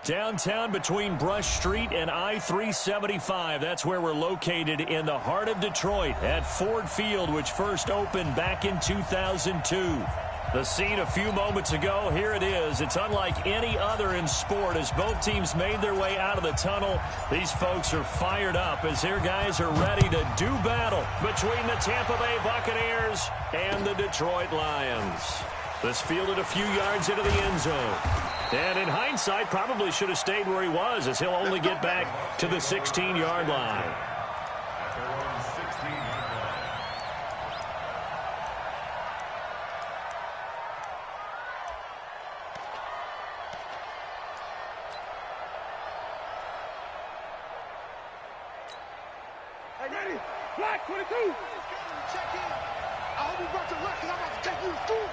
Downtown between Brush Street and I-375. That's where we're located in the heart of Detroit at Ford Field, which first opened back in 2002. The scene a few moments ago, here it is. It's unlike any other in sport as both teams made their way out of the tunnel. These folks are fired up as their guys are ready to do battle between the Tampa Bay Buccaneers and the Detroit Lions. This fielded a few yards into the end zone. And in hindsight, probably should have stayed where he was as he'll only get back to the 16-yard line. Hey, ready? Black 22. Check in. I hope you brought your left because I'm about to take you to school.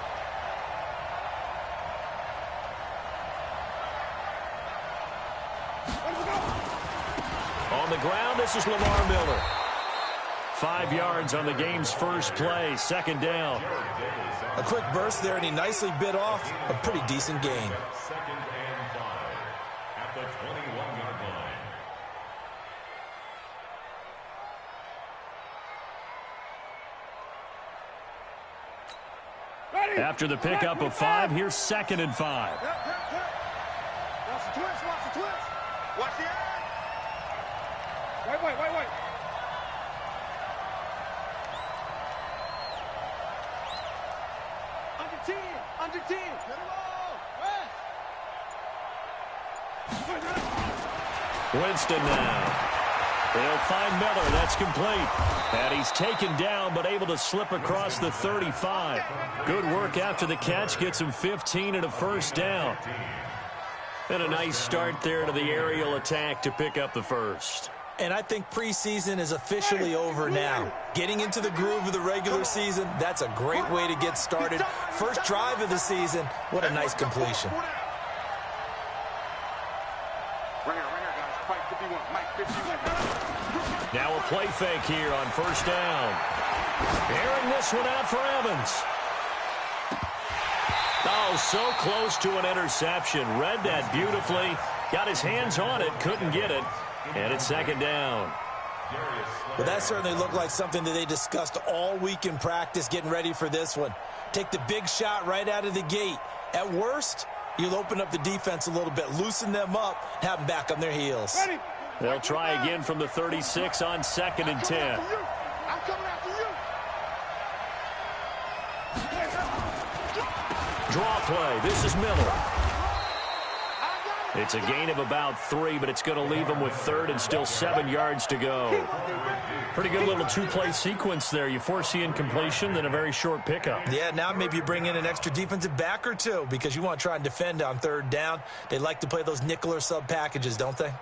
On the ground, this is Lamar Miller. 5 yards on the game's first play, second down. A quick burst there, and he nicely bit off a pretty decent gain. Second and 5 at the 21-yard line. Ready? After the pickup of 5, here's second and 5. Watch the twist, watch the twist. Watch the eye. Wait. Under 10. Get him all. Winston now. They'll find Miller. That's complete. And he's taken down but able to slip across the 35. Good work after the catch. Gets him 15 and a first down. And a nice start there to the aerial attack to pick up the first. And I think preseason is officially over now. Getting into the groove of the regular season, that's a great way to get started. First drive of the season, what a nice completion. Right here, guys. Mike 51. Now a play fake here on first down. Airing this one out for Evans. Oh, so close to an interception. Read that beautifully. Got his hands on it, couldn't get it. And it's second down. Well, that certainly looked like something that they discussed all week in practice getting ready for this one. Take the big shot right out of the gate. At worst, you'll open up the defense a little bit, loosen them up, have them back on their heels. They'll try again from the 36 on second and 10. I'm coming after you. Draw play. This is Miller. It's a gain of about 3, but it's going to leave him with third and still 7 yards to go. Pretty good little two-play sequence there. You force the incompletion, then a very short pickup. Yeah, now maybe you bring in an extra defensive back or two because you want to try and defend on third down. They like to play those nickel or sub packages, don't they?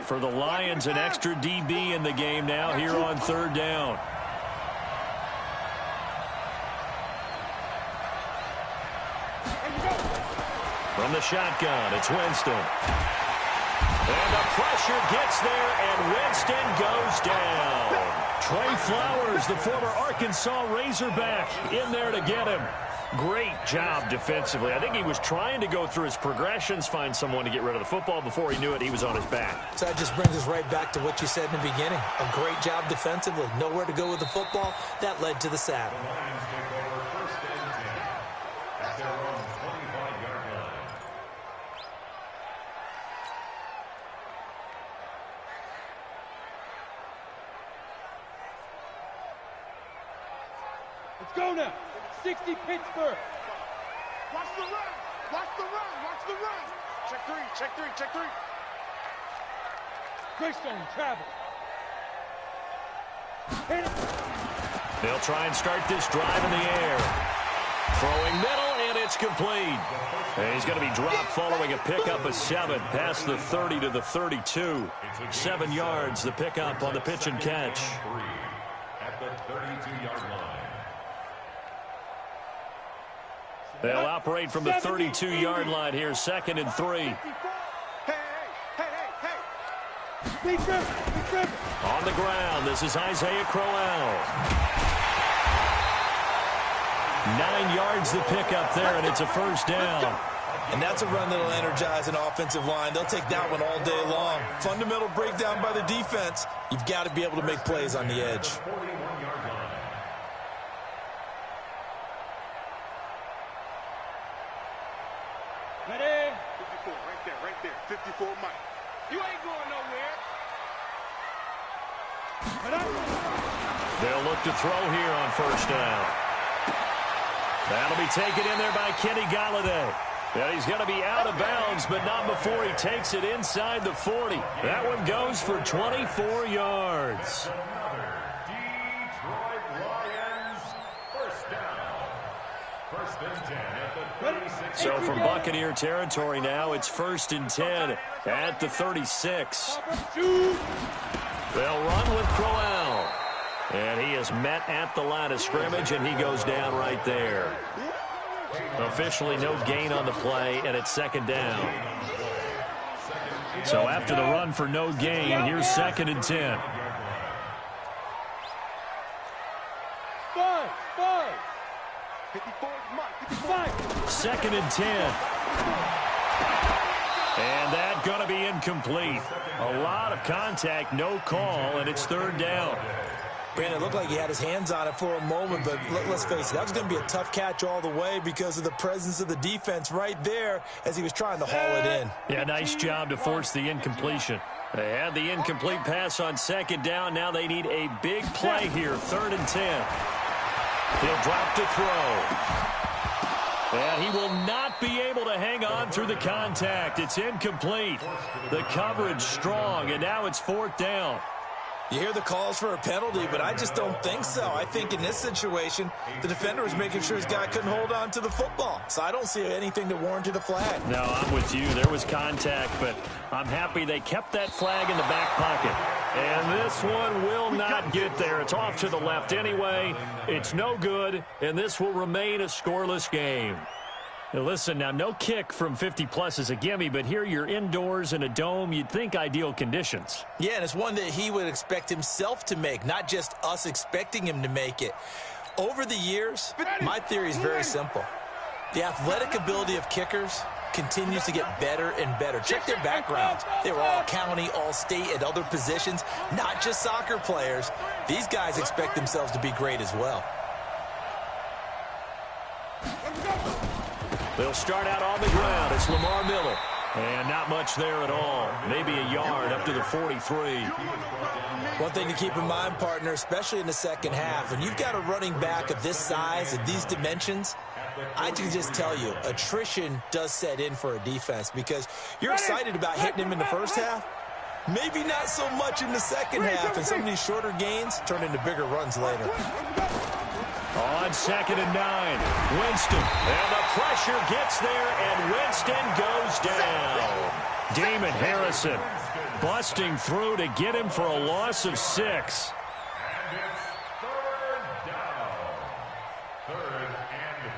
For the Lions, an extra DB in the game now here on third down. From the shotgun, it's Winston. And the pressure gets there, and Winston goes down. Trey Flowers, the former Arkansas Razorback, in there to get him. Great job defensively. I think he was trying to go through his progressions, find someone to get rid of the football. Before he knew it, he was on his back. So that just brings us right back to what you said in the beginning. A great job defensively. Nowhere to go with the football. That led to the sack. Let's go now. 60 Pittsburgh. Watch the run. Watch the run. Watch the run. Check three. Check three. Check three. Greystone travel. They'll try and start this drive in the air. Throwing middle, and it's complete. And he's going to be dropped following a pickup of 7 past the 30 to the 32. 7 yards, the pickup on the pitch and catch. At the 32-yard line. They'll operate from the 32-yard line here, second and 3. Hey. Big trip. On the ground, this is Isaiah Crowell. 9 yards to pick up there, and it's a first down. And that's a run that'll energize an offensive line. They'll take that one all day long. Fundamental breakdown by the defense. You've got to be able to make plays on the edge. Ready? 54, right there. 54, Mike. You ain't going nowhere. They'll look to throw here on first down. That'll be taken in there by Kenny Golladay. Yeah, he's going to be out of bounds, but not before he takes it inside the 40. That one goes for 24 yards. Detroit Lions, first down. First and 10 at the 36. So from Buccaneer territory now, it's 1st and 10 at the 36. They'll run with Crowell. And he is met at the line of scrimmage, and he goes down right there. Officially no gain on the play, and it's 2nd down. So after the run for no gain, here's 2nd and 10. 2nd and 10. And that going to be incomplete. A lot of contact, no call, and it's 3rd down. Brandon, it looked like he had his hands on it for a moment, but let's face it, that was going to be a tough catch all the way because of the presence of the defense right there as he was trying to haul it in. Yeah, nice job to force the incompletion. They had the incomplete pass on 2nd down. Now they need a big play here, 3rd and 10. He'll drop to throw. And he will not be able to hang on through the contact. It's incomplete. The coverage strong, and now it's 4th down. You hear the calls for a penalty, but I just don't think so. I think in this situation, the defender was making sure his guy couldn't hold on to the football. So I don't see anything that warranted a flag. No, I'm with you. There was contact, but I'm happy they kept that flag in the back pocket. And this one will not get there. It's off to the left anyway. It's no good, and this will remain a scoreless game. Now listen, now no kick from 50-plus is a gimme, but here you're indoors in a dome. You'd think ideal conditions. Yeah, and it's one that he would expect himself to make, not just us expecting him to make it. Over the years, my theory is very simple. The athletic ability of kickers continues to get better and better. Check their backgrounds. They were all county, all state, at other positions, not just soccer players. These guys expect themselves to be great as well. They'll start out on the ground. It's Lamar Miller. And not much there at all. Maybe a yard up to the 43. One thing to keep in mind, partner, especially in the second half, when you've got a running back of this size and these dimensions, I can just tell you, attrition does set in for a defense because you're excited about hitting him in the first half. Maybe not so much in the second half, and some of these shorter gains turn into bigger runs later. On 2nd and 9, Winston. And the pressure gets there, and Winston goes down. Damon Harrison busting through to get him for a loss of 6. And it's 3rd down. 3rd and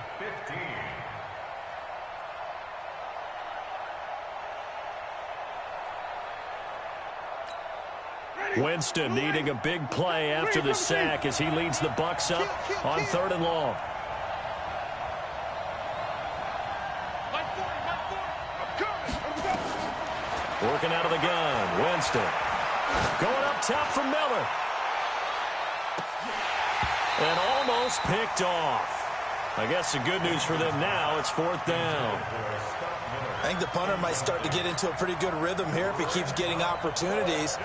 15. Winston needing a big play after the sack as he leads the Bucs up on 3rd and long. Working out of the gun, Winston. Going up top for Miller. And almost picked off. I guess the good news for them now, it's 4th down. I think the punter might start to get into a pretty good rhythm here if he keeps getting opportunities.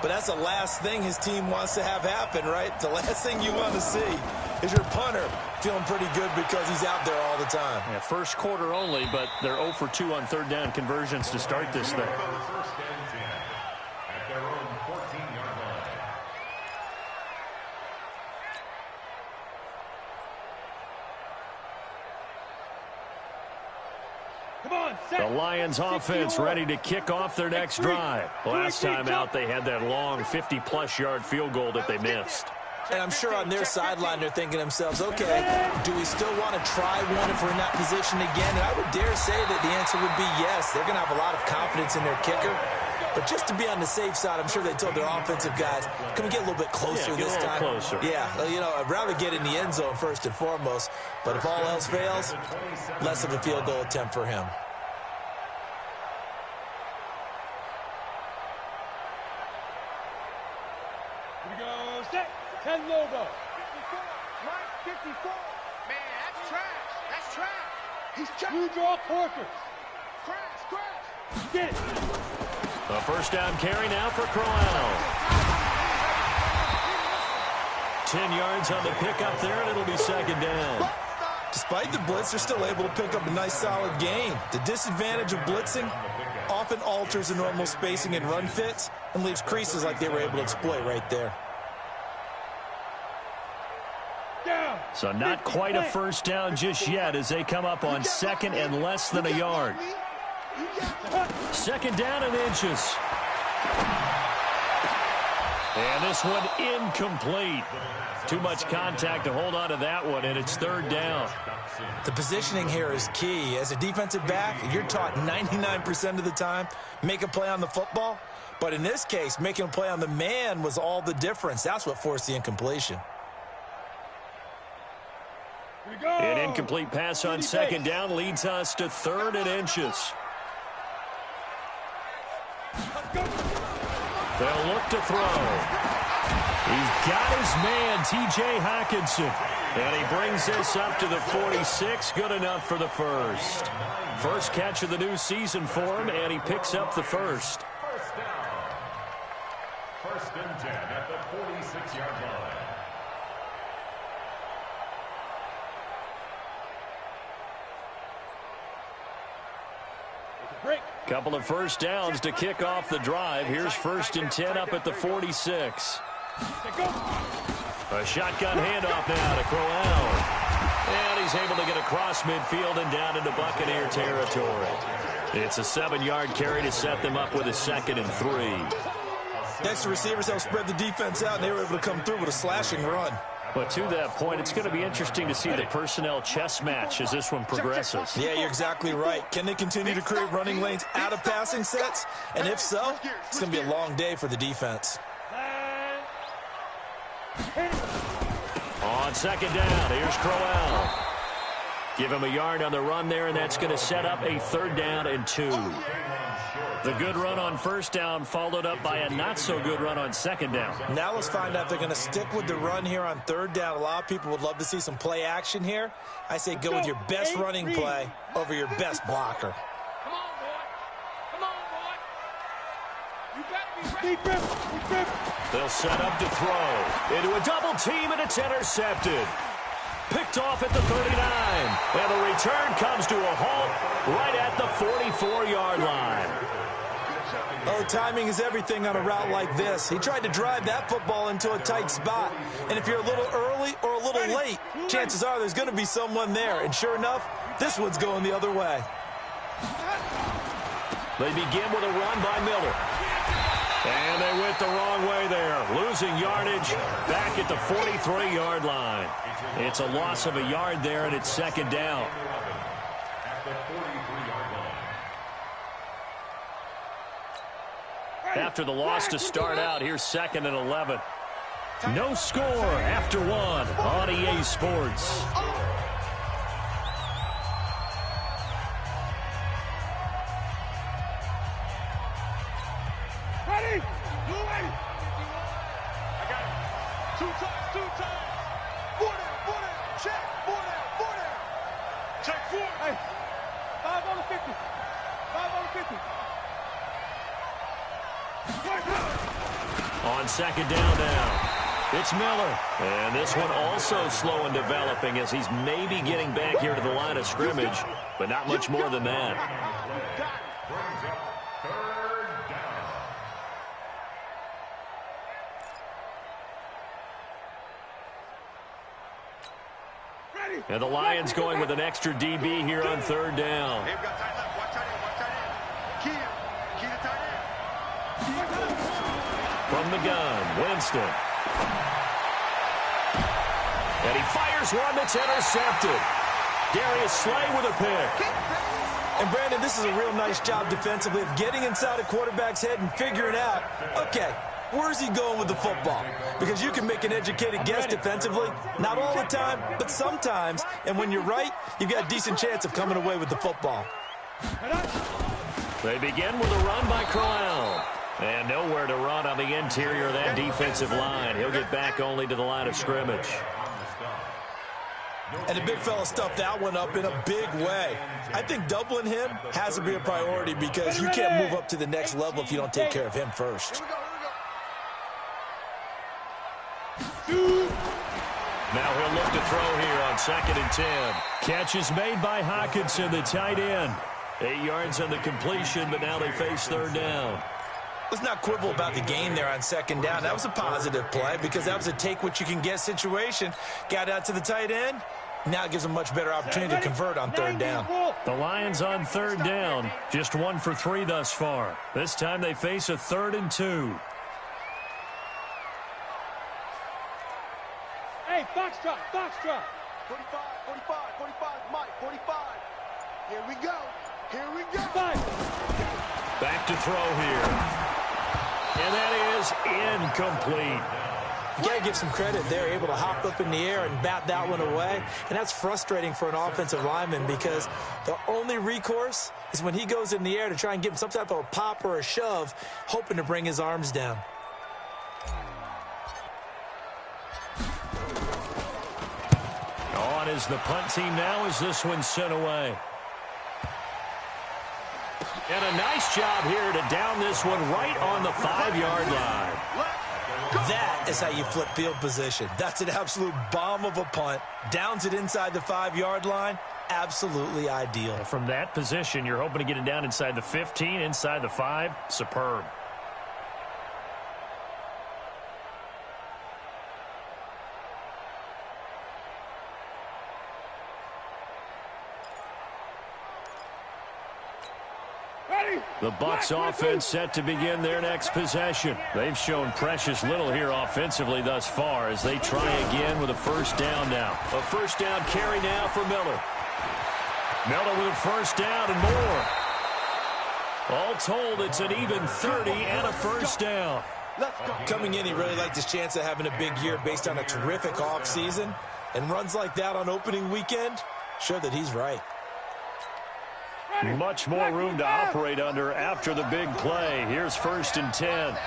But that's the last thing his team wants to have happen, right? The last thing you want to see is your punter feeling pretty good because he's out there all the time. Yeah, first quarter only, but they're 0 for 2 on 3rd down conversions to start this thing. First and 10 at their own 14-yard line. The Lions offense ready to kick off their next drive. Last time out, they had that long 50-plus yard field goal that they missed. And I'm sure on their sideline they're thinking to themselves, okay, do we still want to try one if we're in that position again? And I would dare say that the answer would be yes. They're going to have a lot of confidence in their kicker. But just to be on the safe side, I'm sure they told their offensive guys, can we get a little bit closer this time? Closer. Yeah, you know, I'd rather get in the end zone first and foremost. But if all else fails, less of a field goal attempt for him. Here we go, set, 10 logo. 54. Man, that's trash. That's trash. He's trash. You draw quarters. Crash. Get it. A first down carry now for Crowell. 10 yards on the pickup there, and it'll be second down. Despite the blitz, they're still able to pick up a nice, solid gain. The disadvantage of blitzing often alters the normal spacing and run fits and leaves creases like they were able to exploit right there. So not quite a first down just yet as they come up on second and less than a yard. Second down and inches. And this one incomplete. Too much contact to hold on to that one, and it's third down. The positioning here is key. As a defensive back, you're taught 99% of the time, make a play on the football. But in this case, making a play on the man was all the difference. That's what forced the incompletion. An incomplete pass on second down leads us to third and inches. They'll look to throw. He's got his man, T.J. Hockenson. And he brings this up to the 46. Good enough for the first. First catch of the new season for him, and he picks up the first. First down. First and 10 at the 46-yard line. Couple of first downs to kick off the drive. Here's first and 10 up at the 46. A shotgun handoff now to Crowell. And he's able to get across midfield and down into Buccaneer territory. It's a 7-yard carry to set them up with a second and 3. Next, the receivers have spread the defense out, and they were able to come through with a slashing run. But to that point, it's going to be interesting to see the personnel chess match as this one progresses. Yeah, you're exactly right. Can they continue to create running lanes out of passing sets? And if so, it's going to be a long day for the defense. On second down, here's Crowell. Give him a yard on the run there, and that's going to set up a third down and 2. The good run on first down followed up by a not-so-good run on second down. Now let's find out if they're going to stick with the run here on third down. A lot of people would love to see some play action here. I say go with your best running play over your best blocker. Come on, boy. Come on, boy. You better be ready. They'll set up to throw. Into a double team, and it's intercepted. Picked off at the 39. And the return comes to a halt right at the 44-yard line. Oh, timing is everything on a route like this. He tried to drive that football into a tight spot. And if you're a little early or a little late, chances are there's going to be someone there. And sure enough, this one's going the other way. They begin with a run by Miller. And they went the wrong way there. Losing yardage back at the 43-yard line. It's a loss of a yard there, and it's second down. After the loss to start out, here's second and 11. No score after 1 on EA Sports. Ready? You ready? I got it. Two times. 4 down. Check. 4 down. Check 4. Hey, 5 on the 50. 5 on the 50. On second down now, it's Miller. And this one also slow in developing as he's maybe getting back here to the line of scrimmage, but not much more than that. Brings up third down. And the Lions going with an extra DB here on third down. They've got tight left. Watch tight end. Key to tight end. From the gun, Winston. And he fires one that's intercepted. Darius Slay with a pick. And, Brandon, this is a real nice job defensively of getting inside a quarterback's head and figuring out, okay, where's he going with the football? Because you can make an educated guess defensively, not all the time, but sometimes. And when you're right, you've got a decent chance of coming away with the football. They begin with a run by Crowell. And nowhere to run on the interior of that defensive line. He'll get back only to the line of scrimmage. And the big fella stuffed that one up in a big way. I think doubling him has to be a priority because you can't move up to the next level if you don't take care of him first. Now he'll look to throw here on 2nd and 10. Catch is made by Hockenson, the tight end. 8 yards on the completion, but now they face 3rd down. Let's not quibble about the gain there on 2nd down. That was a positive play because that was a take-what-you-can-get situation. Got out to the tight end. Now it gives them a much better opportunity to convert on 3rd down. The Lions on 3rd down. Just 1 for 3 thus far. This time they face a 3rd and 2. Hey, Foxtrot, Foxtrot. 45, 45, 45, Mike, 45. Here we go. Here we go. 5. Back to throw here. And that is incomplete. You got to give some credit. They're able to hop up in the air and bat that one away. And that's frustrating for an offensive lineman because the only recourse is when he goes in the air to try and give him some type of a pop or a shove, hoping to bring his arms down. On is the punt team now as this one's sent away. And a nice job here to down this one right on the 5-yard line. That is how you flip field position. That's an absolute bomb of a punt. Downs it inside the 5-yard line. Absolutely ideal. From that position, you're hoping to get it down inside the 15, inside the 5. Superb. The Bucs offense set to begin their next possession. They've shown precious little here offensively thus far as they try again with a 1st down now. A 1st down carry now for Miller. Miller with a 1st down and more. All told, it's an even 30 and a 1st down. Coming in, he really liked his chance of having a big year based on a terrific offseason. And runs like that on opening weekend show that he's right. Much more room to operate under after the big play. Here's 1st and 10.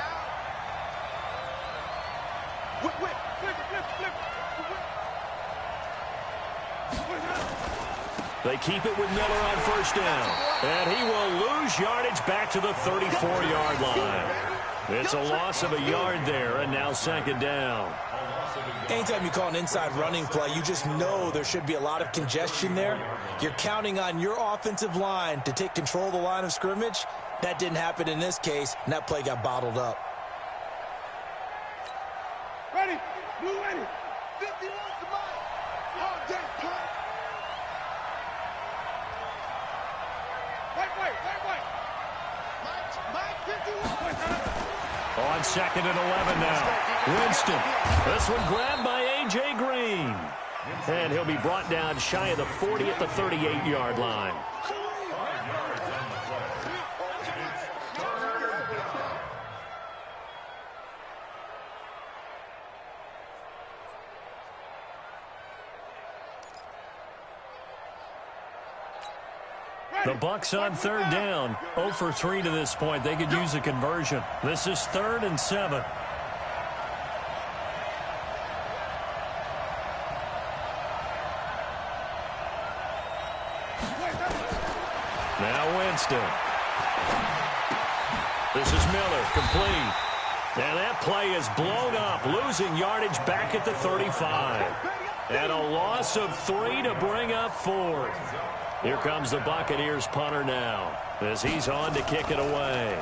They keep it with Miller on 1st down. And he will lose yardage back to the 34-yard line. It's a loss of a yard there, and now 2nd down. Anytime you call an inside running play, you just know there should be a lot of congestion there. You're counting on your offensive line to take control of the line of scrimmage. That didn't happen in this case, and that play got bottled up. Ready. Blue ready. 51 to Mike. Oh, damn, punt. Wait. Mike, 51. On 2nd and 11 now. Winston. This one grabbed by A.J. Green. And he'll be brought down shy of the 40 at the 38-yard line. The Bucs on 3rd down. 0 for 3 to this point. They could use a conversion. This is 3rd and 7. Now Winston. This is Miller, complete. And that play is blown up, losing yardage back at the 35. And a loss of 3 to bring up 4th. Here comes the Buccaneers punter now as he's on to kick it away.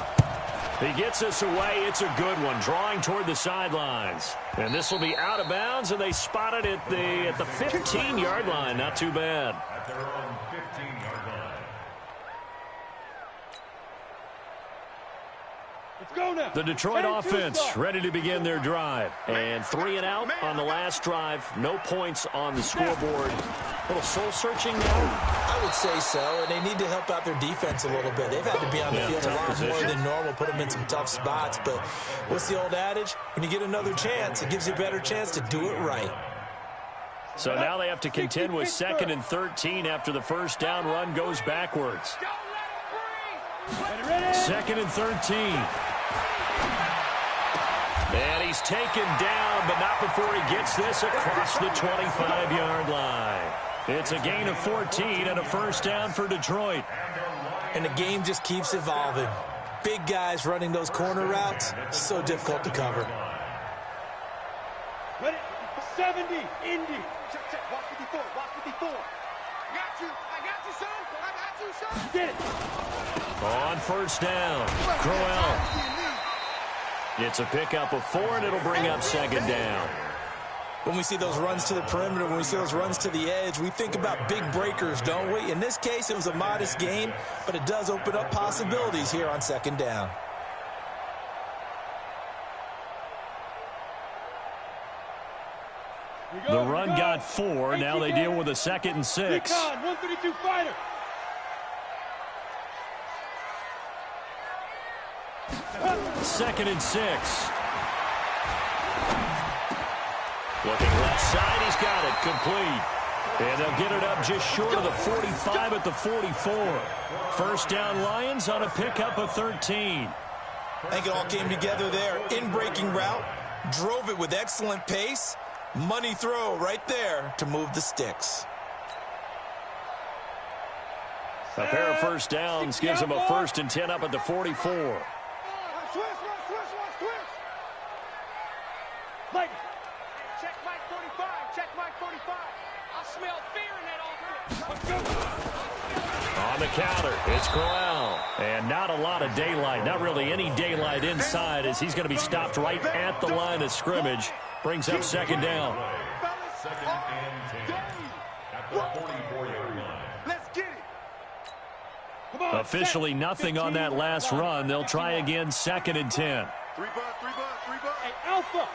He gets us away. It's a good one, drawing toward the sidelines. And this will be out of bounds, and they spot it at the 15-yard line. Not too bad. At their own 15-yard line. Let's go now. The Detroit 10-2 offense start. ready to begin their drive. And 3 and out on the last drive. No points on the scoreboard. A little soul-searching now? I would say so, and they need to help out their defense a little bit. They've had to be on the field a lot more than normal, put them in some tough spots. But what's the old adage? When you get another chance, it gives you a better chance to do it right. So now they have to contend with 2nd and 13 after the first down run goes backwards. 2nd and 13. And he's taken down, but not before he gets this across the 25-yard line. It's a gain of 14 and a first down for Detroit. And the game just keeps evolving. Big guys running those corner routes, so difficult to cover. 70, Indy. Check. Watch 54. Watch 54. I got you, son. I got you, son. Get it. On first down, Crowell. It's a pickup of 4, and it'll bring up 2nd down. When we see those runs to the perimeter, when we see those runs to the edge, we think about big breakers, don't we? In this case, it was a modest gain, but it does open up possibilities here on 2nd down. The run got 4. Now they deal with a 2nd and 6. 132 fighter. Second and 6. Looking left side, he's got it, complete. And they'll get it up just short of the 45 at the 44. First down Lions on a pickup of 13. I think it all came together there. In-breaking route, drove it with excellent pace. Money throw right there to move the sticks. A pair of first downs gives them a 1st and 10 up at the 44. Switch. Mike. Check Mike 45. I smell fear in that offense. On the counter, it's Crowell. And not a lot of daylight, not really any daylight inside, as he's going to be stopped right at the line of scrimmage. Brings up 2nd down. 2nd and 10 at the 44-yard line. Let's get it. Officially nothing on that last run. They'll try again 2nd and 10. 3 bud. Hey, Alpha.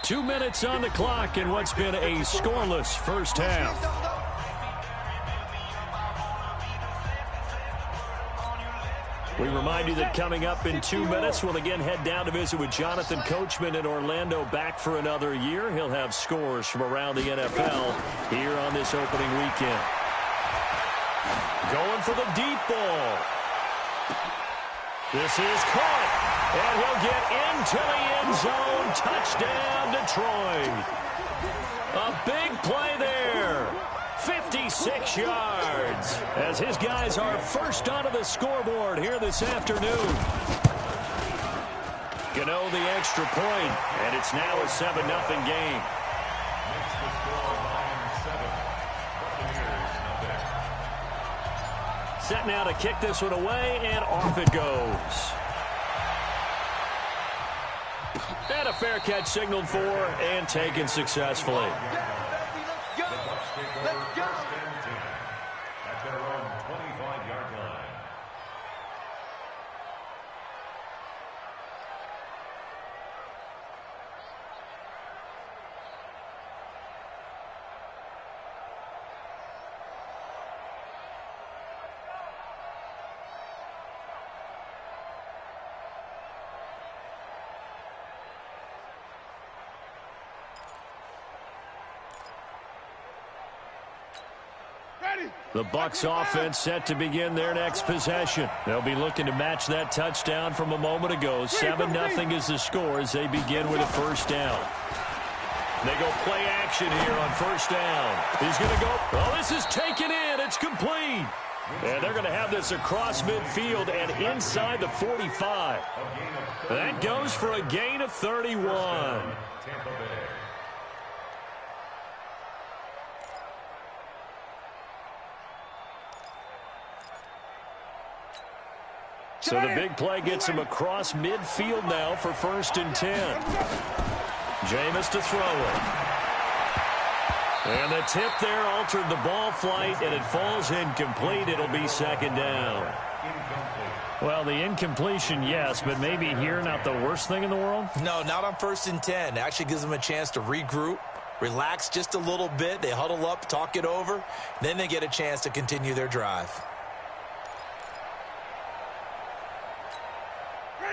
2 minutes on the clock in what's been a scoreless first half. We remind you that coming up in 2 minutes, we'll again head down to visit with Jonathan Coachman in Orlando, back for another year. He'll have scores from around the NFL here on this opening weekend. Going for the deep ball. This is caught, and he'll get into the end zone. Touchdown, Detroit. A big play there. 56 yards as his guys are first onto the scoreboard here this afternoon. Gano the extra point, and it's now a 7-0 game. Set now to kick this one away, and off it goes. And a fair catch signaled for and taken successfully. At their own 25-yard line. The Bucs offense set to begin their next possession. They'll be looking to match that touchdown from a moment ago. 7-0 is the score as they begin with a first down. They go play action here on first down. He's going to go. Oh, this is taken in. It's complete. And they're going to have this across midfield and inside the 45. That goes for a gain of 31. Tampa Bay. So the big play gets him across midfield now for 1st and 10. Jameis to throw it. And the tip there altered the ball flight, and it falls incomplete. It'll be 2nd down. Well, the incompletion, yes, but maybe here not the worst thing in the world? No, not on 1st and 10. Actually gives them a chance to regroup, relax just a little bit. They huddle up, talk it over. Then they get a chance to continue their drive.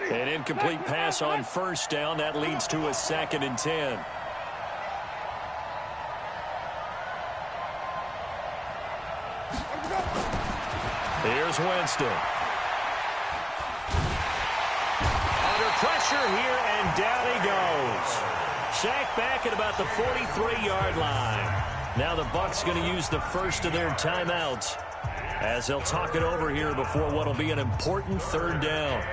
An incomplete pass on first down. That leads to a 2nd and 10. Here's Winston. Under pressure here, and down he goes. Sacked back at about the 43-yard line. Now the Bucs going to use the first of their timeouts as they'll talk it over here before what will be an important 3rd down.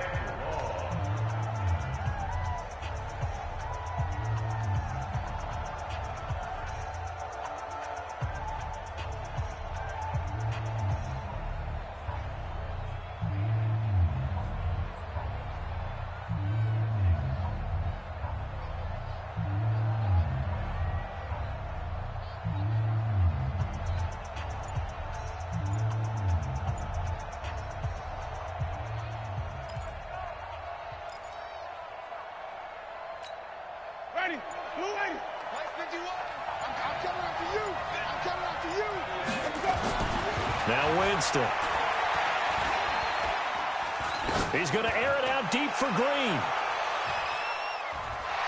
Now Winston. He's going to air it out deep for Green.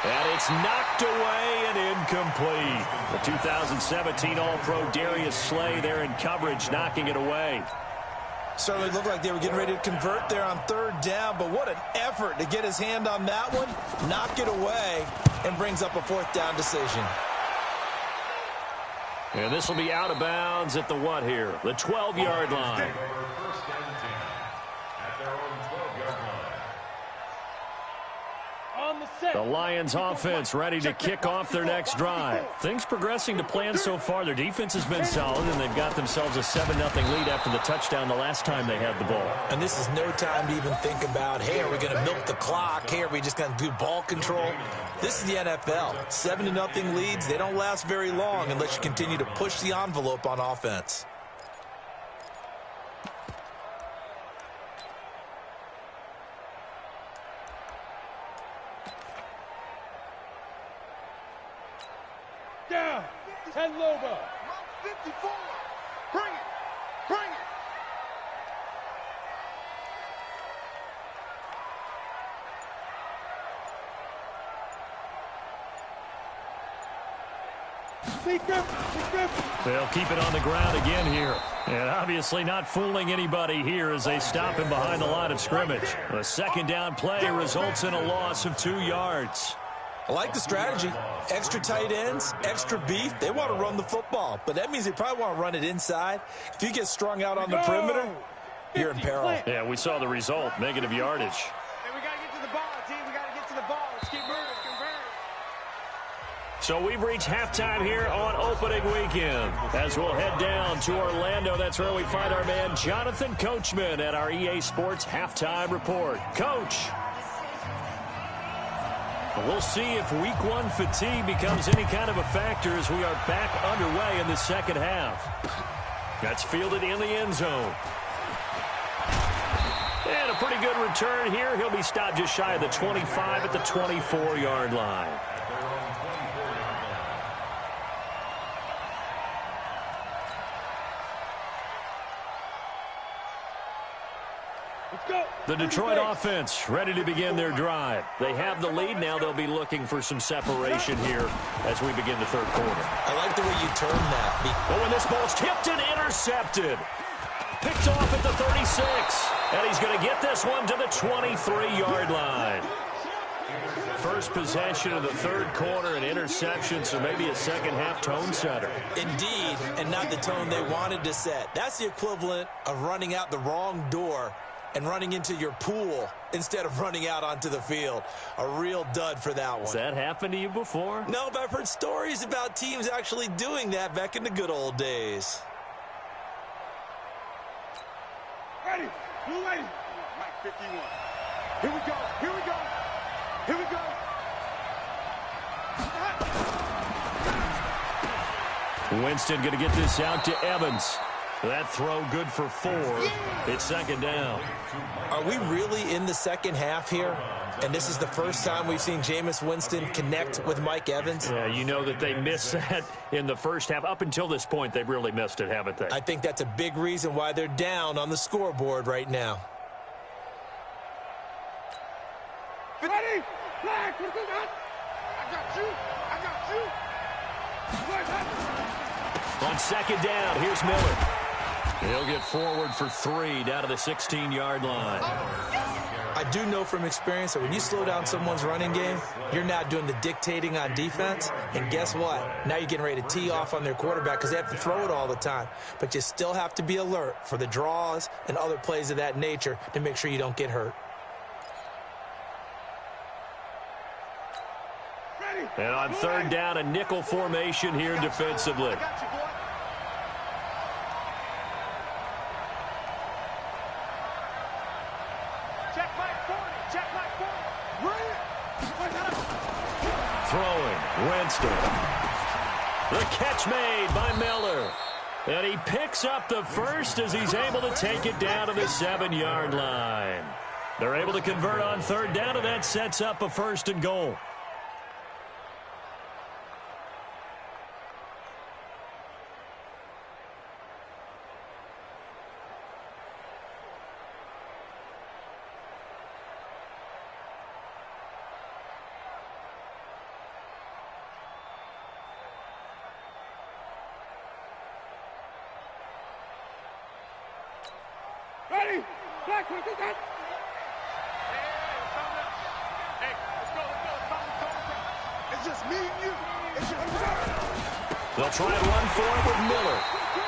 And it's knocked away and incomplete. The 2017 All-Pro Darius Slay there in coverage, knocking it away. Certainly looked like they were getting ready to convert there on 3rd down, but what an effort to get his hand on that one, knock it away, and brings up a 4th down decision. And this will be out of bounds at the what here? The 12-yard line. First and 10 at their own 12-yard line. The Lions offense ready to kick off their next drive. Things progressing to plan so far. Their defense has been solid, and they've got themselves a 7-0 lead after the touchdown the last time they had the ball. And this is no time to even think about, hey, are we going to milk the clock? Hey, are we just going to do ball control? This is the NFL. 7-0 leads, they don't last very long unless you continue to push the envelope on offense. Down. 10 Lobo. 54. Bring it. Bring it. They'll keep it on the ground again here. And obviously not fooling anybody here as they stop him behind the line of scrimmage. The 2nd down play results in a loss of 2 yards. I like the strategy. Extra tight ends, extra beef. They want to run the football, but that means they probably want to run it inside. If you get strung out on the perimeter, you're in peril. Yeah, we saw the result, negative yardage. Hey, we got to get to the ball, team. We got to get to the ball. Let's keep moving. So we've reached halftime here on opening weekend. As we'll head down to Orlando, that's where we find our man Jonathan Coachman at our EA Sports Halftime Report. Coach. We'll see if week 1 fatigue becomes any kind of a factor as we are back underway in the 2nd half. That's fielded in the end zone. And a pretty good return here. He'll be stopped just shy of the 25 at the 24-yard line. The Detroit offense ready to begin their drive. They have the lead. Now they'll be looking for some separation here as we begin the 3rd quarter. I like the way you term that. But when this ball's tipped and intercepted. Picked off at the 36. And he's going to get this one to the 23-yard line. First possession of the 3rd quarter, an interception, so maybe a 2nd half tone setter. Indeed, and not the tone they wanted to set. That's the equivalent of running out the wrong door and running into your pool instead of running out onto the field. A real dud for that one. Has that happened to you before? No, but I've heard stories about teams actually doing that back in the good old days. Ready. Blue lady. Mike 51. Here we go. Here we go. Here we go. Winston going to get this out to Evans. That throw good for 4. It's second down. Are we really in the second half here? And this is the first time we've seen Jameis Winston connect with Mike Evans? Yeah, you know that they missed that in the first half. Up until this point, they've really missed it, haven't they? I think that's a big reason why they're down on the scoreboard right now. Ready? Flag! I got you! On second down, here's Miller. He'll get forward for 3 down to the 16-yard line. I do know from experience that when you slow down someone's running game, you're now doing the dictating on defense. And guess what? Now you're getting ready to tee off on their quarterback because they have to throw it all the time. But you still have to be alert for the draws and other plays of that nature to make sure you don't get hurt. And on third down, a nickel formation here defensively. Throwing, Winston. The catch made by Miller. And he picks up the first as he's able to take it down to the 7-yard line. They're able to convert on third down, and that sets up a 1st and goal. Ready? Flag! Hey, let's go. It's just me and you. It's just me. They'll try and run for it with Miller.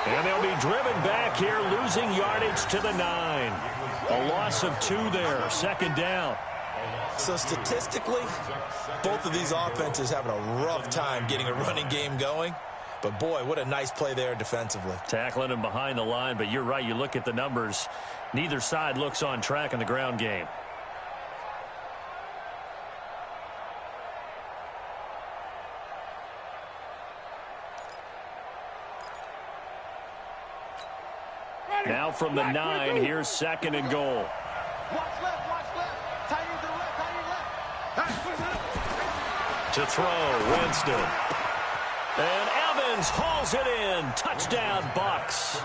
And they'll be driven back here, losing yardage to the 9. A loss of 2 there, 2nd down. So statistically, both of these offenses having a rough time getting a running game going. But, boy, what a nice play there defensively. Tackling him behind the line, but you're right. You look at the numbers. Neither side looks on track in the ground game. Now from the 9, here's 2nd and goal. Watch left. Tight end to the left. To throw, Winston. And Evans hauls it in. Touchdown, Bucs.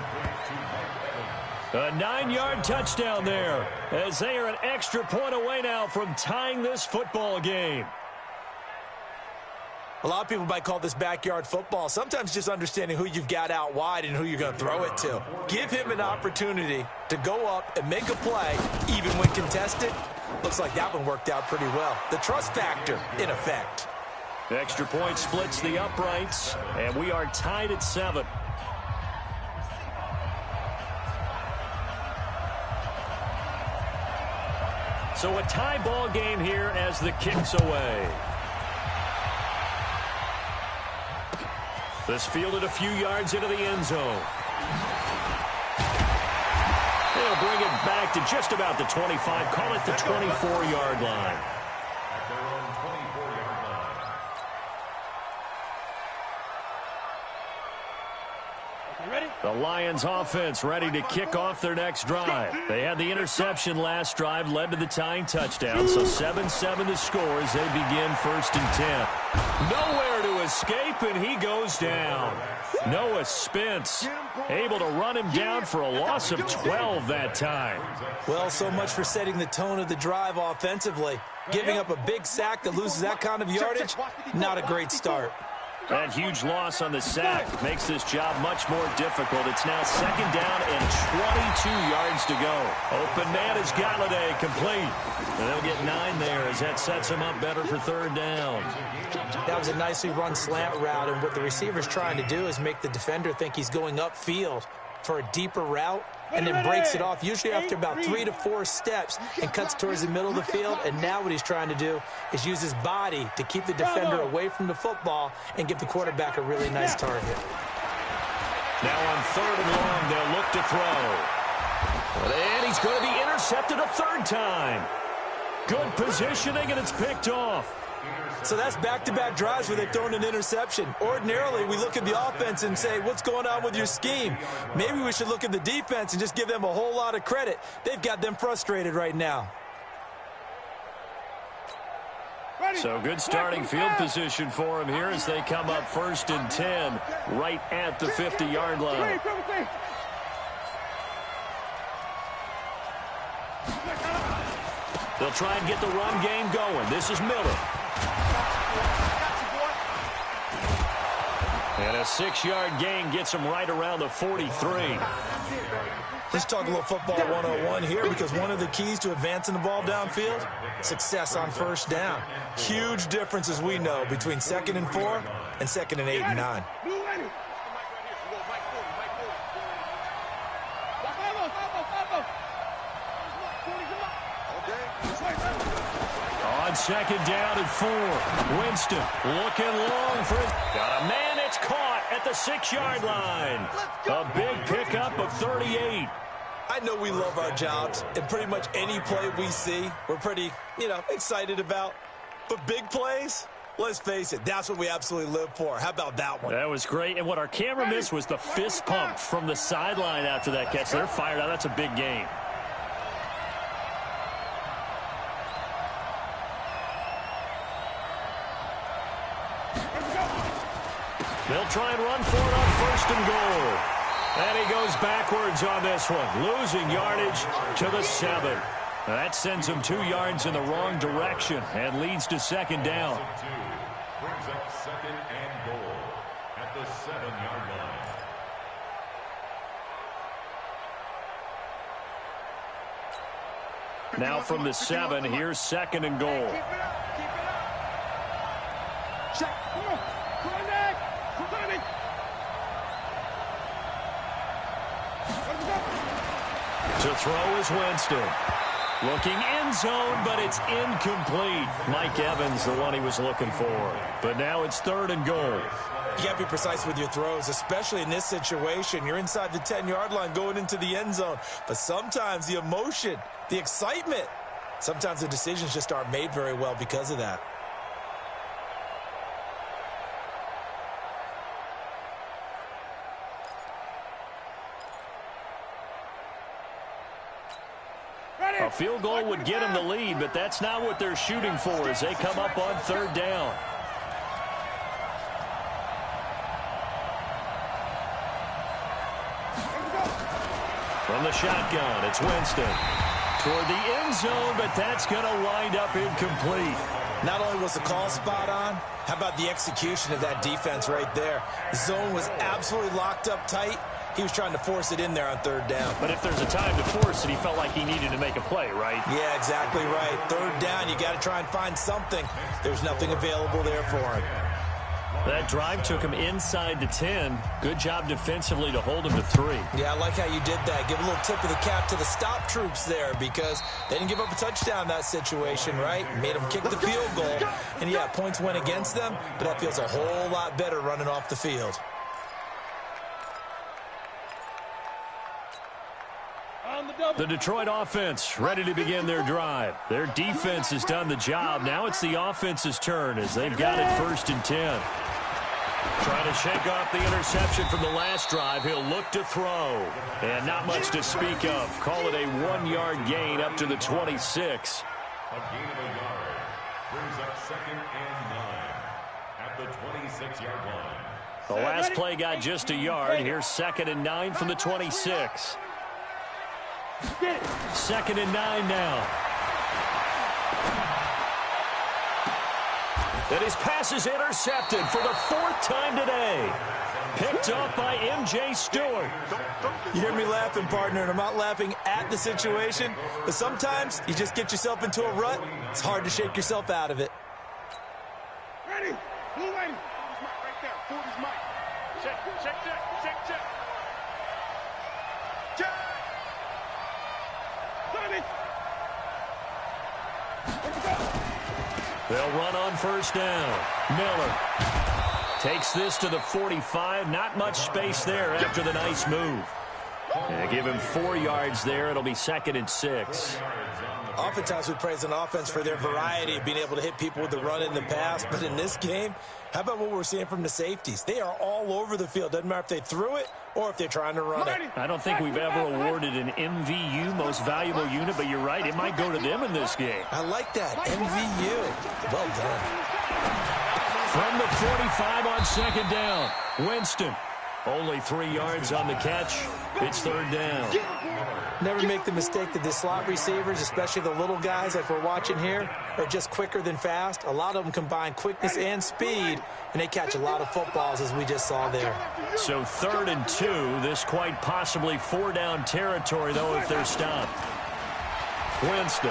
A 9-yard touchdown there, as they are an extra point away now from tying this football game. A lot of people might call this backyard football. Sometimes just understanding who you've got out wide and who you're going to throw it to. Give him an opportunity to go up and make a play, even when contested. Looks like that one worked out pretty well. The trust factor in effect. The extra point splits the uprights, and we are tied at 7. So a tie ball game here as the kick's away. This fielded a few yards into the end zone. They'll bring it back to just about the 25. Call it the 24-yard line. The Lions offense ready to kick off their next drive. They had the interception last drive, led to the tying touchdown. So 7-7 the score as they begin 1st and 10. Nowhere to escape, and he goes down. Noah Spence able to run him down for a loss of 12 that time. Well, so much for setting the tone of the drive offensively. Giving up a big sack that loses that kind of yardage, not a great start. That huge loss on the sack makes this job much more difficult. It's now 2nd down and 22 yards to go. Open man is Galladay, complete. And they'll get 9 there as that sets them up better for 3rd down. That was a nicely run slant route, and what the receiver's trying to do is make the defender think he's going upfield for a deeper route, and then breaks it off, usually after about 3 to 4 steps, and cuts towards the middle of the field. And now what he's trying to do is use his body to keep the defender away from the football and give the quarterback a really nice target. Now on 3rd and long, they'll look to throw. And he's going to be intercepted a 3rd time. Good positioning, and it's picked off. So that's back-to-back drives where they've thrown an interception. Ordinarily, we look at the offense and say, what's going on with your scheme? Maybe we should look at the defense and just give them a whole lot of credit. They've got them frustrated right now. So good starting field position for him here as they come up 1st and 10 right at the 50-yard line. They'll try and get the run game going. This is Miller. And a 6-yard gain gets him right around the 43. Let's talk a little football 101 here, because one of the keys to advancing the ball downfield, success on first down. Huge difference, as we know, between 2nd and 4 and 2nd and 8 and 9. On 2nd down and 4, Winston looking long for it. Got a man, it's caught at the 6-yard line. A big pickup of 38. I know we love our jobs, and pretty much any play we see, we're pretty, excited about. But big plays, let's face it, that's what we absolutely live for. How about that one? That was great, and what our camera missed was the fist pump from the sideline after that catch. They're fired out. That's a big game. They'll try and run for it on 1st and goal. And he goes backwards on this one, losing yardage to the 7. That sends him 2 yards in the wrong direction and leads to 2nd down. Brings up 2nd and goal at the 7-yard line. Now from the 7, here's 2nd and goal. Check. Come on. To throw is Winston. Looking end zone, but it's incomplete. Mike Evans, the one he was looking for. But now it's 3rd and goal. You got to be precise with your throws, especially in this situation. You're inside the 10-yard line going into the end zone. But sometimes the emotion, the excitement, sometimes the decisions just aren't made very well because of that. A field goal would get them the lead, but that's not what they're shooting for as they come up on 3rd down. From the shotgun, it's Winston. Toward the end zone, but that's going to wind up incomplete. Not only was the call spot on, how about the execution of that defense right there? The zone was absolutely locked up tight. He was trying to force it in there on 3rd down. But if there's a time to force it, he felt like he needed to make a play, right? Yeah, exactly right. 3rd down, you got to try and find something. There's nothing available there for him. That drive took him inside the 10. Good job defensively to hold him to 3. Yeah, I like how you did that. Give a little tip of the cap to the stop troops there, because they didn't give up a touchdown in that situation, right? Made them kick the field goal. And, yeah, points went against them, but that feels a whole lot better running off the field. The Detroit offense ready to begin their drive. Their defense has done the job. Now it's the offense's turn as they've got it 1st and 10. Trying to shake off the interception from the last drive. He'll look to throw. And not much to speak of. Call it a 1-yard gain up to the 26. A gain of a yard. Brings up 2nd and 9 at the 26-yard line. The last play got just a yard. Here's 2nd and 9 from the 26. 2nd and 9 now. And his pass is intercepted for the 4th time today. Picked up by M.J. Stewart. You hear me laughing, partner, and I'm not laughing at the situation, but sometimes you just get yourself into a rut. It's hard to shake yourself out of it. Ready? Blue lady. Right there. Ford is Mike. Check. They'll run on 1st down. Miller takes this to the 45. Not much space there after the nice move. Yeah, give him 4 yards there. It'll be 2nd and 6. Oftentimes we praise an offense for their variety of being able to hit people with the run in the pass. But in this game, how about what we're seeing from the safeties? They are all over the field. Doesn't matter if they threw it or if they're trying to run it. I don't think we've ever awarded an MVU, most valuable unit, but you're right. It might go to them in this game. I like that. MVU. Well done. From the 45 on 2nd down, Winston. Only 3 yards on the catch. It's 3rd down. Never make the mistake that the slot receivers, especially the little guys like we're watching here, are just quicker than fast. A lot of them combine quickness and speed, and they catch a lot of footballs, as we just saw there. So 3rd and 2. This quite possibly 4-down territory, though, if they're stopped. Winston.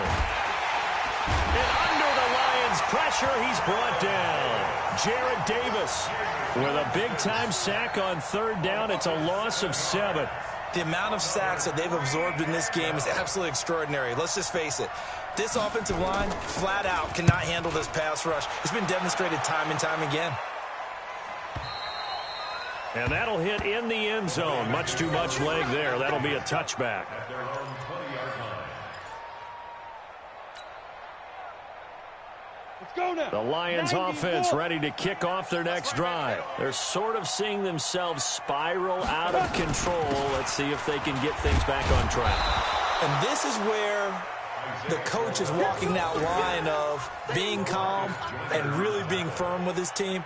And under the Lions' pressure, he's brought down. Jarrett Davis with a big-time sack on 3rd down. It's a loss of 7. The amount of sacks that they've absorbed in this game is absolutely extraordinary. Let's just face it. This offensive line, flat out, cannot handle this pass rush. It's been demonstrated time and time again. And that'll hit in the end zone. Much too much leg there. That'll be a touchback. The Lions offense ready to kick off their next drive. They're sort of seeing themselves spiral out of control. Let's see if they can get things back on track. And this is where the coach is walking that line of being calm and really being firm with his team.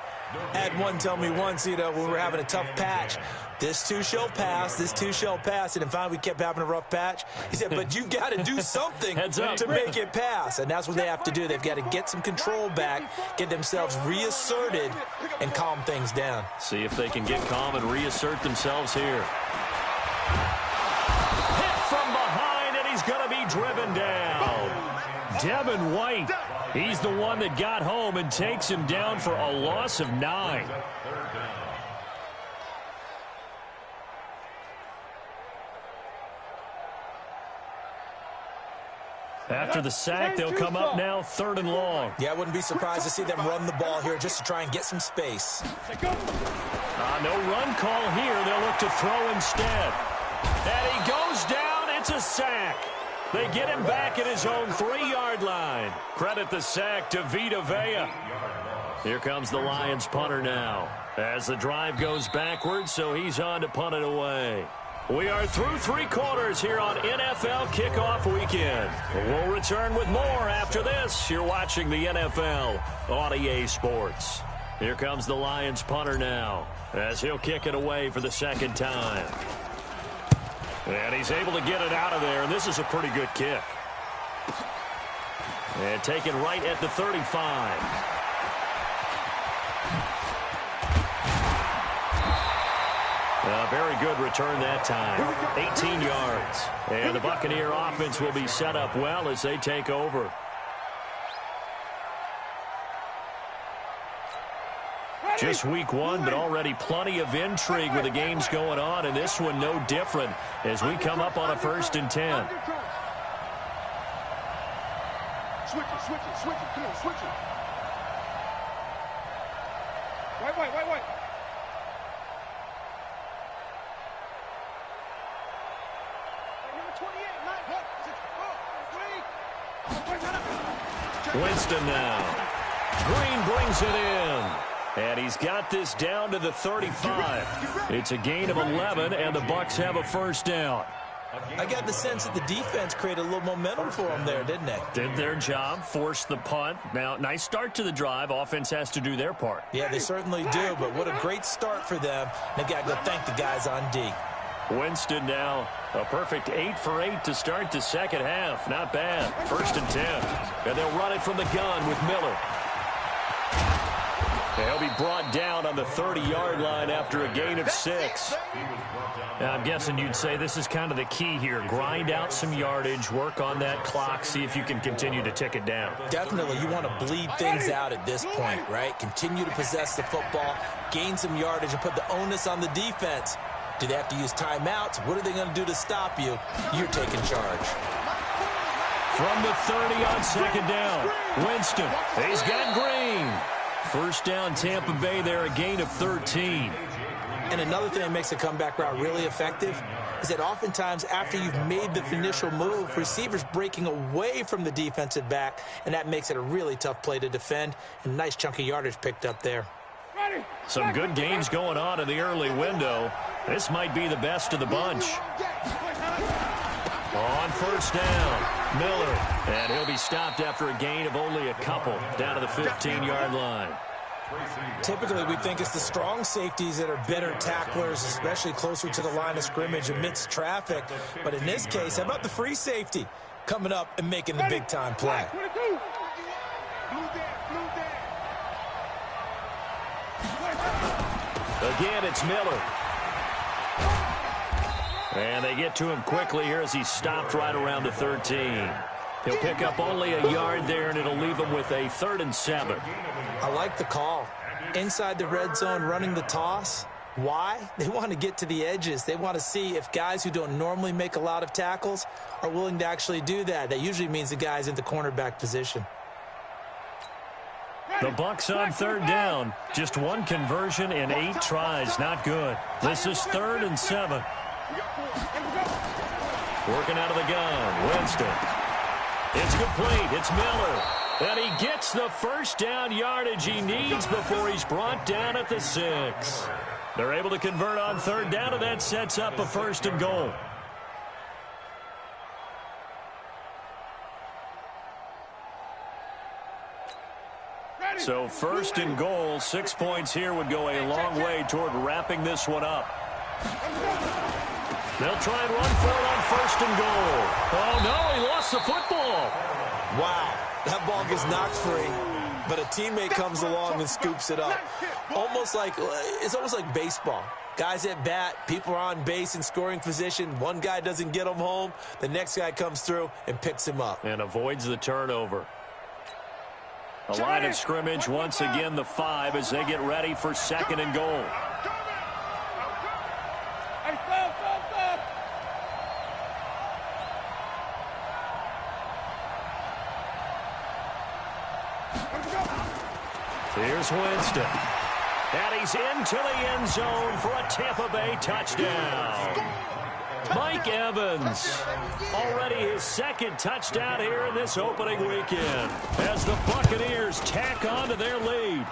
I had one tell me once, when we were having a tough patch, this too shall pass, this too shall pass. And finally, we kept having a rough patch. He said, but you got to do something to make it pass. And that's what they have to do. They've got to get some control back, get themselves reasserted, and calm things down. See if they can get calm and reassert themselves here. Hit from behind, and he's going to be driven down. Devin White, he's the one that got home and takes him down for a loss of 9. After the sack, they'll come up now 3rd and long. Yeah, I wouldn't be surprised to see them run the ball here just to try and get some space. No run call here. They'll look to throw instead. And he goes down. It's a sack. They get him back at his own 3-yard line. Credit the sack to Vita Vea. Here comes the Lions punter now. As the drive goes backwards, so he's on to punt it away. We are through 3 quarters here on NFL Kickoff Weekend. We'll return with more after this. You're watching the NFL on EA Sports. Here comes the Lions punter now as he'll kick it away for the 2nd time. And he's able to get it out of there, and this is a pretty good kick. And taken right at the 35. A very good return that time. 18 yards. And the Buccaneer offense will be set up well as they take over. Just week 1, but already plenty of intrigue with the games going on, and this one no different as we come up on a 1st and 10. Switch it. Come on, switch it. White. Winston now. Green brings it in. And he's got this down to the 35. It's a gain of 11, and the Bucs have a 1st down. I got the sense that the defense created a little momentum for them there, didn't they? Did their job, forced the punt. Now, nice start to the drive. Offense has to do their part. Yeah, they certainly do, but what a great start for them. They've got to go thank the guys on D. Winston now, a perfect 8 for 8 to start the 2nd half. Not bad. 1st and 10. And they'll run it from the gun with Miller. He'll be brought down on the 30-yard line after a gain of 6. Now, I'm guessing you'd say this is kind of the key here. Grind out some yardage, work on that clock, see if you can continue to tick it down. Definitely. You want to bleed things out at this point, right? Continue to possess the football, gain some yardage, and put the onus on the defense. Do they have to use timeouts? What are they going to do to stop you? You're taking charge. From the 30 on 2nd down, Winston. He's got Green. 1st down, Tampa Bay there, a gain of 13. And another thing that makes a comeback route really effective, is that oftentimes after you've made the initial move, receivers breaking away from the defensive back, and that makes it a really tough play to defend. And nice chunk of yardage picked up there. Some good games going on in the early window. This might be the best of the bunch. On first down, Miller. And he'll be stopped after a gain of only a couple down to the 15-yard line. Typically, we think it's the strong safeties that are better tacklers, especially closer to the line of scrimmage amidst traffic. But in this case, how about the free safety coming up and making the big-time play? Again, it's Miller. And they get to him quickly here as he's stopped right around the 13. He'll pick up only a yard there, and it'll leave him with a 3rd and 7. I like the call. Inside the red zone, running the toss. Why? They want to get to the edges. They want to see if guys who don't normally make a lot of tackles are willing to actually do that. That usually means the guy's in the cornerback position. The Bucks on 3rd down. Just one conversion in 8 tries. Not good. This is 3rd and 7. Working out of the gun. Winston. It's complete. It's Miller. And he gets the first down yardage he needs before he's brought down at the 6. They're able to convert on 3rd down, and that sets up a 1st and goal. So 1st and goal, 6 points here would go a long way toward wrapping this one up. They'll try and run for it on 1st and goal. Oh, no, he lost the football. Wow, that ball gets knocked free, but a teammate comes along and scoops it up. It's almost like baseball. Guys at bat, people are on base in scoring position. One guy doesn't get him home. The next guy comes through and picks him up. And avoids the turnover. The line of scrimmage, once again, the 5 as they get ready for 2nd and goal. Here's Winston. And he's into the end zone for a Tampa Bay touchdown. Mike Evans, already his 2nd touchdown here in this opening weekend, as the Buccaneers tack on to their lead.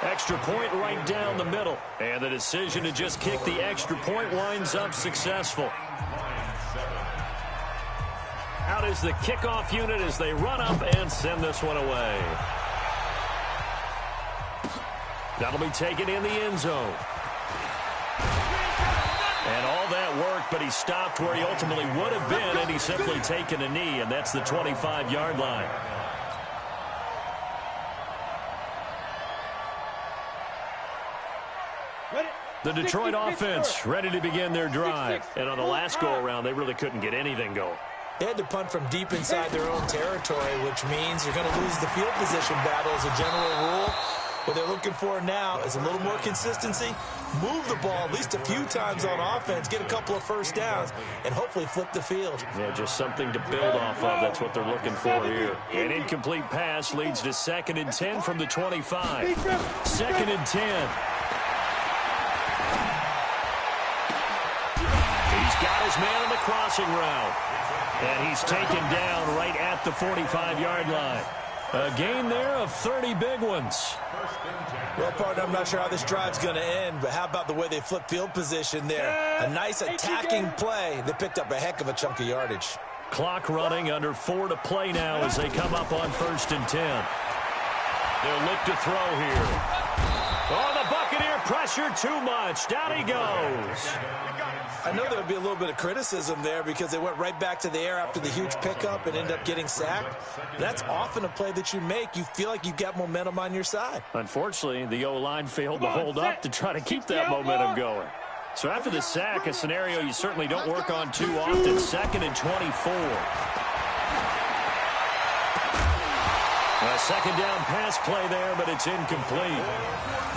Extra point right down the middle, and the decision to just kick the extra point winds up successful. Out is the kickoff unit as they run up and send this one away. That'll be taken in the end zone. And all that worked, but he stopped where he ultimately would have been, and he's simply taken a knee, and that's the 25-yard line. The Detroit offense ready to begin their drive. And on the last go-around, they really couldn't get anything going. They had to punt from deep inside their own territory, which means you're going to lose the field position battle as a general rule. What they're looking for now is a little more consistency, move the ball at least a few times on offense, get a couple of first downs, and hopefully flip the field. Yeah, just something to build off of. That's what they're looking for here. An incomplete pass leads to 2nd and 10 from the 25. 2nd and 10. He's got his man on the crossing route. And he's taken down right at the 45-yard line. A gain there of 30 big ones. Well, partner, I'm not sure how this drive's going to end, but how about the way they flip field position there? A nice attacking play. They picked up a heck of a chunk of yardage. Clock running, under 4 to play now as they come up on 1st and 10. They'll look to throw here. Oh, the Buccaneer pressure too much. Down he goes. I know there would be a little bit of criticism there because they went right back to the air after the huge pickup and ended up getting sacked. That's often a play that you make. You feel like you've got momentum on your side. Unfortunately, the O-line failed to hold up to try to keep that momentum going. So after the sack, a scenario you certainly don't work on too often. 2nd and 24. A 2nd down pass play there, but it's incomplete.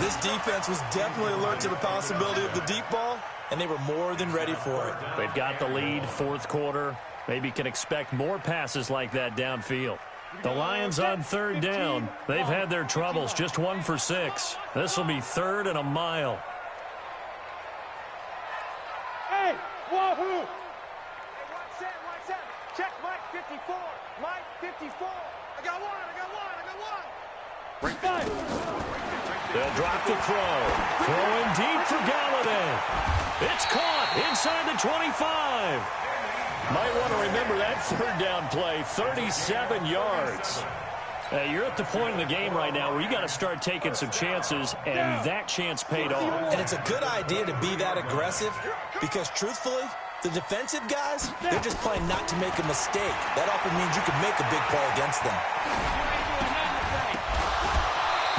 This defense was definitely alert to the possibility of the deep ball, and they were more than ready for it. They've got the lead, 4th quarter. Maybe can expect more passes like that downfield. The Lions on 3rd down. They've had their troubles, just 1 for 6. This will be 3rd and a mile. Hey, Wahoo! 54. Mike, 54. I got one. Bring five. They'll drop the throw. Throwing deep for Galladay. It's caught inside the 25. Might want to remember that third down play, 37 yards. You're at the point in the game right now where you got to start taking some chances, and that chance paid off. And it's a good idea to be that aggressive because, truthfully, the defensive guys, they're just playing not to make a mistake. That often means you can make a big play against them.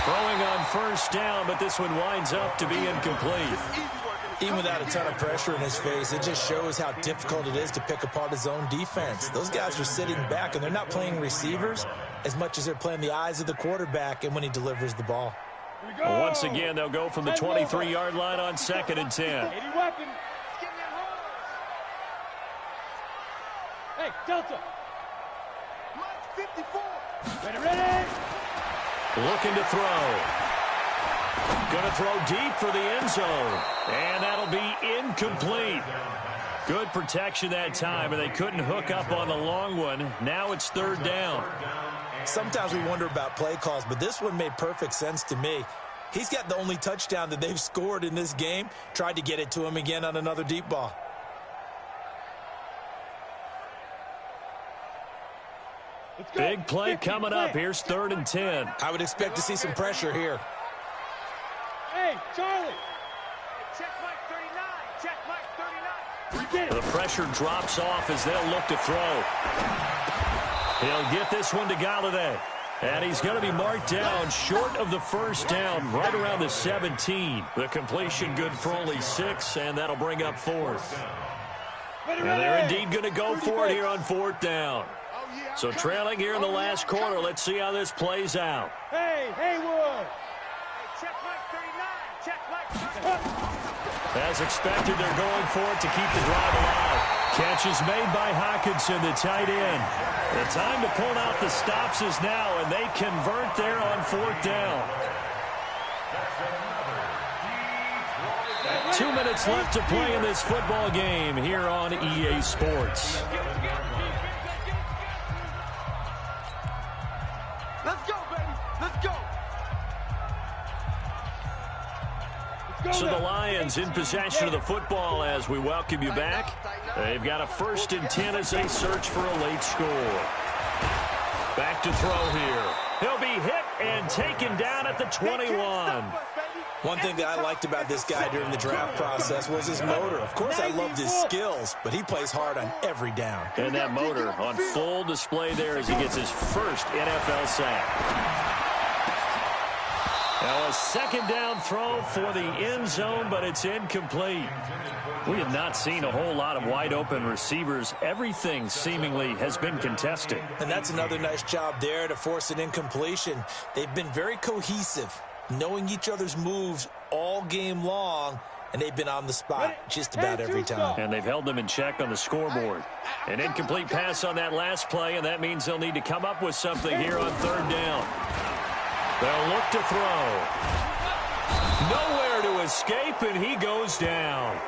Throwing on first down, but this one winds up to be incomplete. Even without a ton of pressure in his face, it just shows how difficult it is to pick apart his own defense. Those guys are sitting back, and they're not playing receivers as much as they're playing the eyes of the quarterback and when he delivers the ball. Once again, they'll go from the 23-yard line on 2nd and 10. Hey, Delta. Mike, 54. Ready. Looking to throw. Going to throw deep for the end zone. And that'll be incomplete. Good protection that time, and they couldn't hook up on the long one. Now it's 3rd down. Sometimes we wonder about play calls, but this one made perfect sense to me. He's got the only touchdown that they've scored in this game. Tried to get it to him again on another deep ball. Big play coming up. Here's 3rd and 10. I would expect to see some pressure here. Hey, Charlie. Check Mike 39. Check Mike 39. The pressure drops off as they'll look to throw. He'll get this one to Galladay. And he's going to be marked down short of the first down, right around the 17. The completion good for only 6, and that'll bring up 4th. And they're indeed going to go for it here on 4th down. So trailing here in the last quarter. Let's see how this plays out. Hey, Haywood. Check Mike 39. Check Mike 39. As expected, they're going for it to keep the drive alive. Catch is made by Hawkinson, the tight end. The time to pull out the stops is now, and they convert there on 4th down. 2 minutes left to play in this football game here on EA Sports. Let's go, baby. Let's go. So the Lions in possession of the football as we welcome you back. They've got a 1st and 10 as they search for a late score. Back to throw here. He'll be hit and taken down at the 21. One thing that I liked about this guy during the draft process was his motor. Of course, I loved his skills, but he plays hard on every down. And that motor on full display there as he gets his first NFL sack. Now a 2nd down throw for the end zone, but it's incomplete. We have not seen a whole lot of wide open receivers. Everything seemingly has been contested. And that's another nice job there to force an incompletion. They've been very cohesive, knowing each other's moves all game long, and they've been on the spot just about every time. And they've held them in check on the scoreboard. An incomplete pass on that last play, and that means they'll need to come up with something here on 3rd down. They'll look to throw. Nowhere to escape, and he goes down.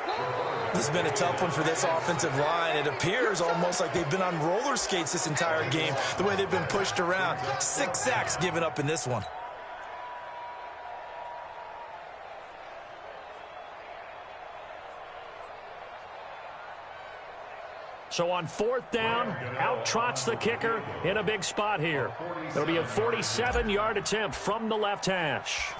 This has been a tough one for this offensive line. It appears almost like they've been on roller skates this entire game, the way they've been pushed around. 6 sacks given up in this one. So on 4th down, out trots the kicker in a big spot here. It'll be a 47-yard attempt from the left hash.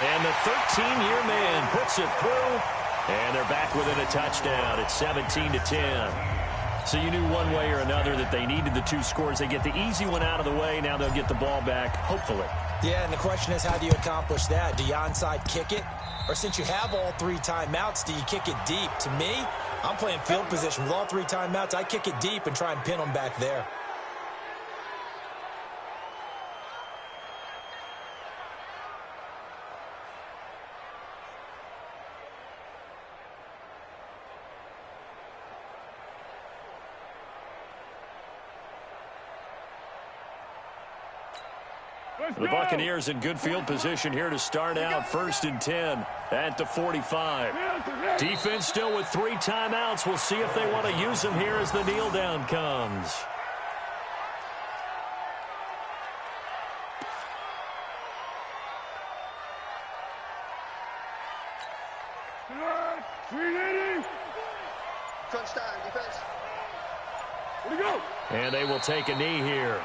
And the 13-year man puts it through, and they're back within a touchdown. It's 17-10. So you knew one way or another that they needed the 2 scores. They get the easy one out of the way. Now they'll get the ball back, hopefully. Yeah, and the question is, how do you accomplish that? Do you onside kick it? Or since you have all 3 timeouts, do you kick it deep? To me, I'm playing field position. With all 3 timeouts, I kick it deep and try and pin them back there. The Buccaneers in good field position here to start out 1st and 10. at the 45. Defense still with 3 timeouts. We'll see if they want to use them here as the kneel down comes. Crunch time, defense. Here we go. And they will take a knee here.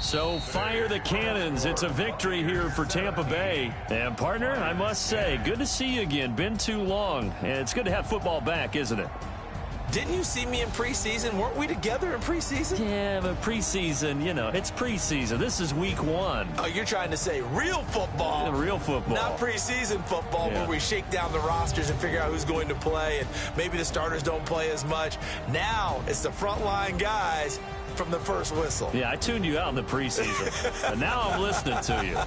So fire the cannons. It's a victory here for Tampa Bay. And partner, I must say, good to see you again. Been too long. And it's good to have football back, isn't it? Didn't you see me in preseason? Weren't we together in preseason? Yeah, but preseason, you know, it's preseason. This is week 1. Oh, you're trying to say real football. Real football. Not preseason football Yeah. where we shake down the rosters and figure out who's going to play, and maybe the starters don't play as much. Now it's the frontline guys from the first whistle. Yeah, I tuned you out in the preseason. And now I'm listening to you.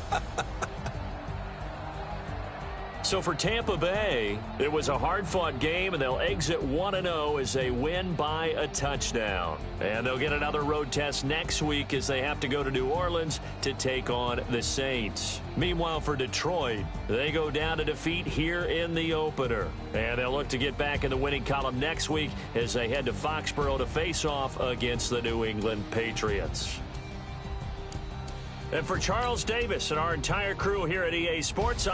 So for Tampa Bay, it was a hard-fought game, and they'll exit 1-0 as they win by a touchdown. And they'll get another road test next week as they have to go to New Orleans to take on the Saints. Meanwhile, for Detroit, they go down to defeat here in the opener. And they'll look to get back in the winning column next week as they head to Foxborough to face off against the New England Patriots. And for Charles Davis and our entire crew here at EA Sports,